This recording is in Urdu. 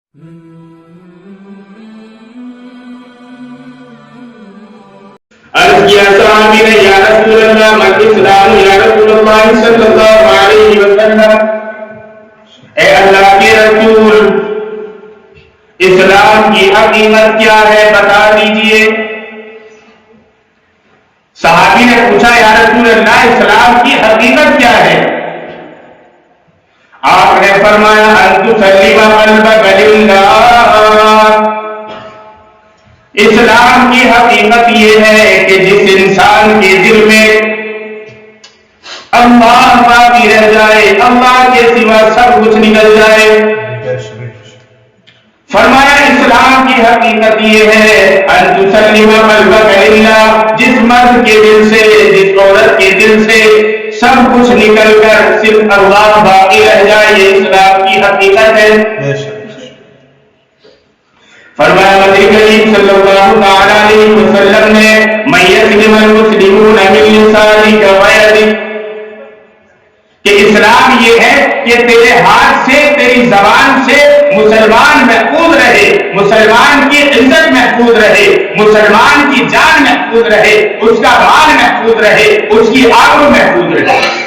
عرض کیا صحابی نے یا رسول اللہ من اسلام یا رسول اللہ صلی اللہ علیہ وسلم، اے اللہ کے رسول اسلام کی حقیقت کیا ہے بتا دیجئے۔ صحابی نے پوچھا یا رسول اللہ اسلام کی حقیقت کیا ہے؟ آپ نے فرمایا ان تسلم قلبک للہ، اسلام کی حقیقت یہ ہے کہ جس انسان کے دل میں اللہ باقی رہ جائے، اللہ کے سوا سب کچھ نکل جائے۔ فرمایا اسلام کی حقیقت یہ ہے ان تسلم قلبک للہ، جس مرد کے دل سے، جس عورت کے دل سے سب کچھ نکل کر صرف اللہ باقی رہ جائے، یہ اسلام کی حقیقت ہے۔ فرمایا نبی کریم صلی اللہ تعالی علیہ وسلم نے من یسلم المسلمون من لسانک ویدک، کہ اسلام یہ ہے کہ تیرے ہاتھ سے، تیری زبان سے مسلمان محفوظ رہے، مسلمان کی عزت محفوظ رہے، مسلمان کی جان محفوظ رہے، اس کا مال محفوظ رہے، اس کی آبرو محفوظ رہے۔